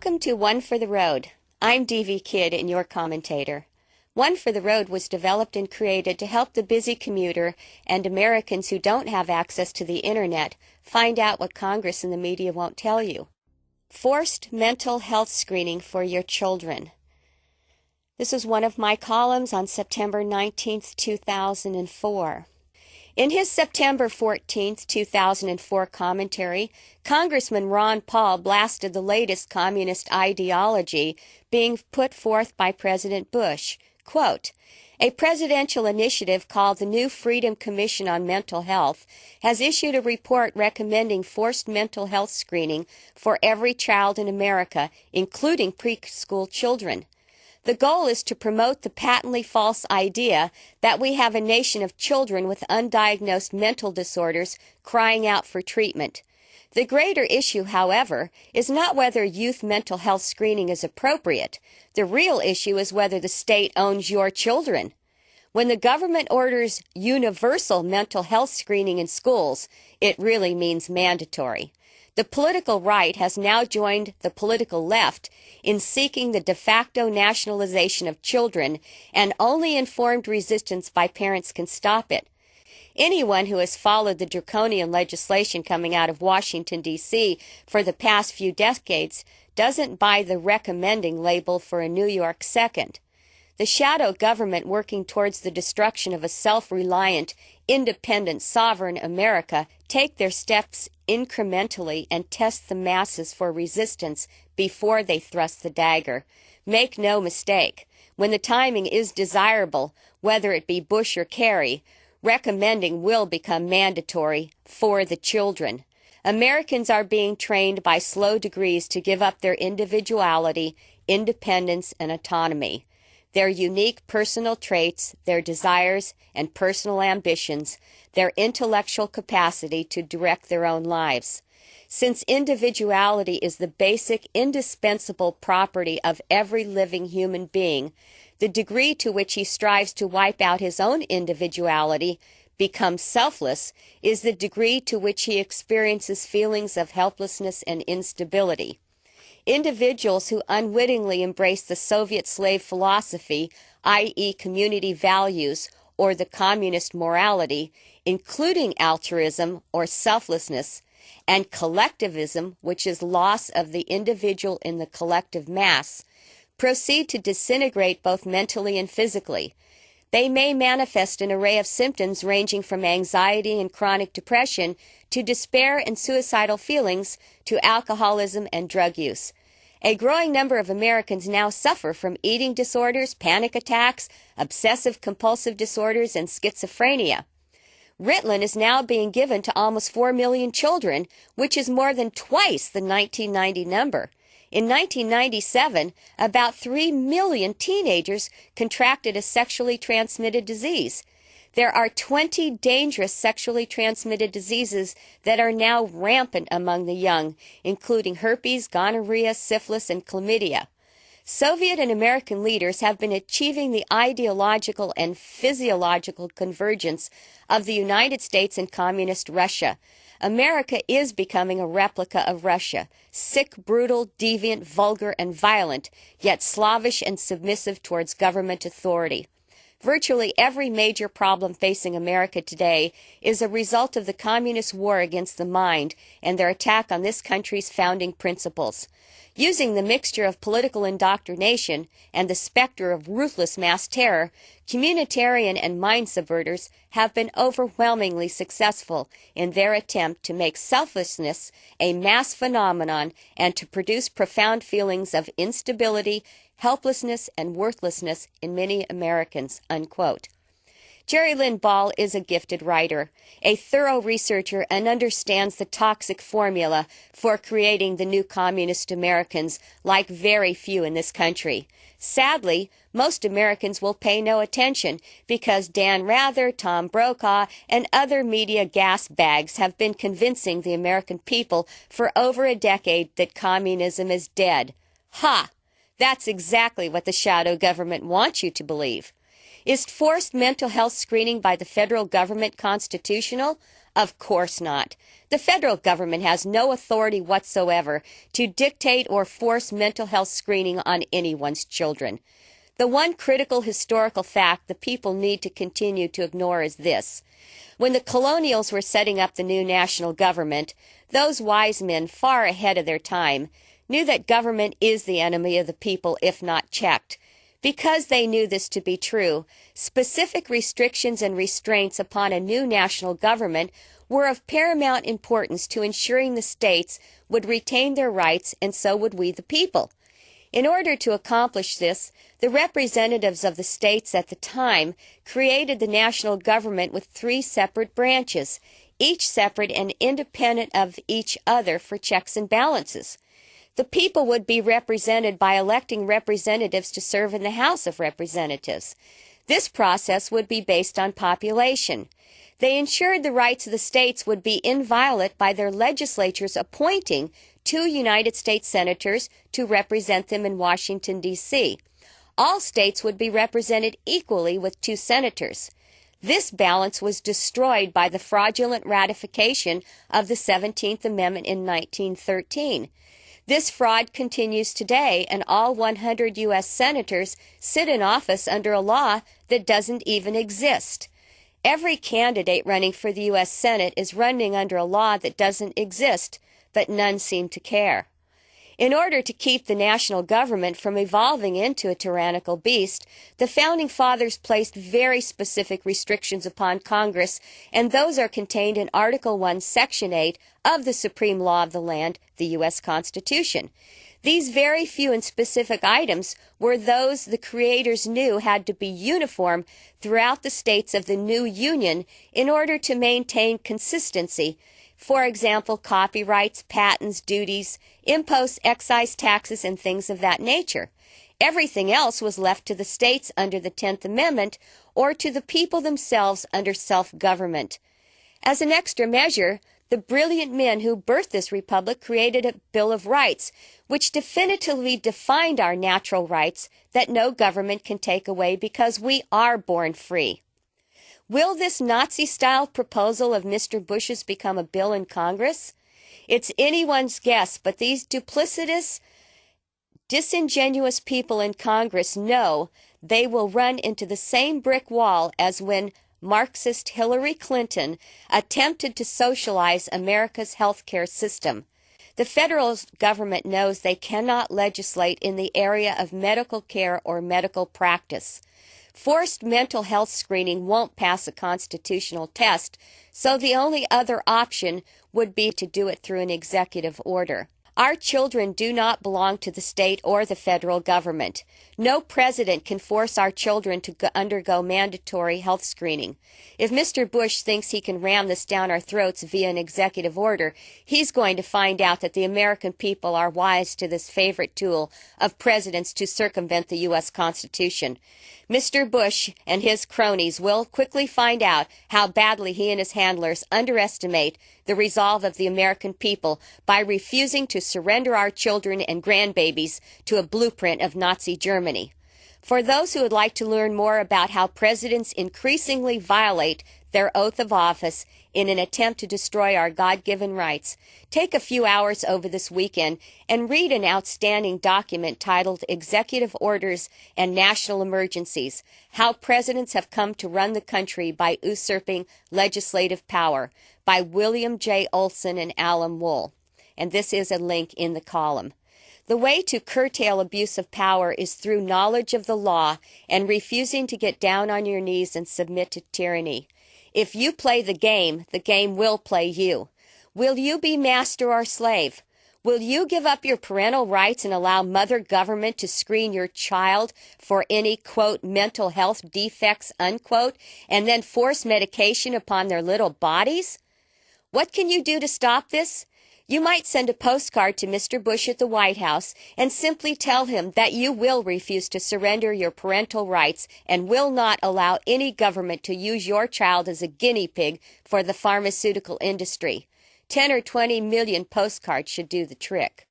Welcome to One for the Road. I'm Devvy Kid and your commentator. One for the Road was developed and created to help the busy commuter and Americans who don't have access to the internet find out what Congress and the media won't tell you. Forced mental health screening for your children. This is one of my columns on September 19th, 2004. In his September 14, 2004 commentary, Congressman Ron Paul blasted the latest communist ideology being put forth by President Bush. Quote, "A presidential initiative called the New Freedom Commission on Mental Health has issued a report recommending forced mental health screening for every child in America, including preschool children. The goal is to promote the patently false idea that we have a nation of children with undiagnosed mental disorders crying out for treatment. The greater issue, however, is not whether youth mental health screening is appropriate. The real issue is whether the state owns your children. When the government orders universal mental health screening in schools, it really means mandatory. The political right has now joined the political left in seeking the de facto nationalization of children, and only informed resistance by parents can stop it. Anyone who has followed the draconian legislation coming out of Washington, D.C. for the past few decades doesn't buy the recommending label for a New York second. The shadow government working towards the destruction of a self-reliant, independent, sovereign America take their steps incrementally and test the masses for resistance before they thrust the dagger. Make no mistake, when the timing is desirable, whether it be Bush or Kerry, recommending will become mandatory for the children. Americans are being trained by slow degrees to give up their individuality, independence, and autonomy. Their unique personal traits, their desires and personal ambitions, their intellectual capacity to direct their own lives. Since individuality is the basic, indispensable property of every living human being, the degree to which he strives to wipe out his own individuality, become selfless, is the degree to which he experiences feelings of helplessness and instability. Individuals who unwittingly embrace the Soviet slave philosophy, i.e. community values, or the communist morality, including altruism or selflessness, and collectivism, which is loss of the individual in the collective mass, proceed to disintegrate both mentally and physically. They may manifest an array of symptoms ranging from anxiety and chronic depression to despair and suicidal feelings to alcoholism and drug use. A growing number of Americans now suffer from eating disorders, panic attacks, obsessive-compulsive disorders, and schizophrenia. Ritalin is now being given to almost 4 million children, which is more than twice the 1990 number. In 1997, about 3 million teenagers contracted a sexually transmitted disease. There are 20 dangerous sexually transmitted diseases that are now rampant among the young, including herpes, gonorrhea, syphilis, and chlamydia. Soviet and American leaders have been achieving the ideological and physiological convergence of the United States and Communist Russia. America is becoming a replica of Russia, sick, brutal, deviant, vulgar, and violent, yet slavish and submissive towards government authority. Virtually every major problem facing America today is a result of the communist war against the mind and their attack on this country's founding principles. Using the mixture of political indoctrination and the specter of ruthless mass terror, communitarian and mind subverters have been overwhelmingly successful in their attempt to make selflessness a mass phenomenon and to produce profound feelings of instability, helplessness, and worthlessness in many Americans." Unquote. Jerry Lynn Ball is a gifted writer, a thorough researcher, and understands the toxic formula for creating the new communist Americans like very few in this country. Sadly, most Americans will pay no attention because Dan Rather, Tom Brokaw, and other media gas bags have been convincing the American people for over a decade that communism is dead. Ha! That's exactly what the shadow government wants you to believe. Is forced mental health screening by the federal government constitutional? Of course not. The federal government has no authority whatsoever to dictate or force mental health screening on anyone's children. The one critical historical fact the people need to continue to ignore is this. When the colonials were setting up the new national government, those wise men, far ahead of their time, knew that government is the enemy of the people if not checked. Because they knew this to be true, specific restrictions and restraints upon a new national government were of paramount importance to ensuring the states would retain their rights, and so would we the people. In order to accomplish this, the representatives of the states at the time created the national government with 3 separate branches, each separate and independent of each other for checks and balances. The people would be represented by electing representatives to serve in the House of Representatives. This process would be based on population. They ensured the rights of the states would be inviolate by their legislatures appointing 2 United States senators to represent them in Washington, D.C. All states would be represented equally with 2 senators. This balance was destroyed by the fraudulent ratification of the 17th Amendment in 1913. This fraud continues today, and all 100 U.S. senators sit in office under a law that doesn't even exist. Every candidate running for the U.S. Senate is running under a law that doesn't exist, but none seem to care. In order to keep the national government from evolving into a tyrannical beast, the Founding Fathers placed very specific restrictions upon Congress, and those are contained in Article 1, Section 8 of the Supreme Law of the Land, the U.S. Constitution. These very few and specific items were those the creators knew had to be uniform throughout the states of the new Union in order to maintain consistency. For example, copyrights, patents, duties, imposts, excise taxes, and things of that nature. Everything else was left to the states under the 10th Amendment or to the people themselves under self-government. As an extra measure, the brilliant men who birthed this republic created a Bill of Rights, which definitively defined our natural rights that no government can take away because we are born free. Will this Nazi-style proposal of Mr. Bush's become a bill in Congress? It's anyone's guess, but these duplicitous, disingenuous people in Congress know they will run into the same brick wall as when Marxist Hillary Clinton attempted to socialize America's healthcare system. The federal government knows they cannot legislate in the area of medical care or medical practice. Forced mental health screening won't pass a constitutional test, so the only other option would be to do it through an executive order. Our children do not belong to the state or the federal government. No president can force our children to undergo mandatory health screening. If Mr. Bush thinks he can ram this down our throats via an executive order, he's going to find out that the American people are wise to this favorite tool of presidents to circumvent the U.S. Constitution. Mr. Bush and his cronies will quickly find out how badly he and his handlers underestimate the resolve of the American people by refusing to surrender our children and grandbabies to a blueprint of Nazi Germany. For those who would like to learn more about how presidents increasingly violate their oath of office in an attempt to destroy our God-given rights, take a few hours over this weekend and read an outstanding document titled Executive Orders and National Emergencies, How Presidents Have Come to Run the Country by Usurping Legislative Power, by William J. Olson and Alan Wool. And this is a link in the column. The way to curtail abuse of power is through knowledge of the law and refusing to get down on your knees and submit to tyranny. If you play the game will play you. Will you be master or slave? Will you give up your parental rights and allow mother government to screen your child for any, quote, mental health defects, unquote, and then force medication upon their little bodies? What can you do to stop this? You might send a postcard to Mr. Bush at the White House and simply tell him that you will refuse to surrender your parental rights and will not allow any government to use your child as a guinea pig for the pharmaceutical industry. 10 or 20 million postcards should do the trick.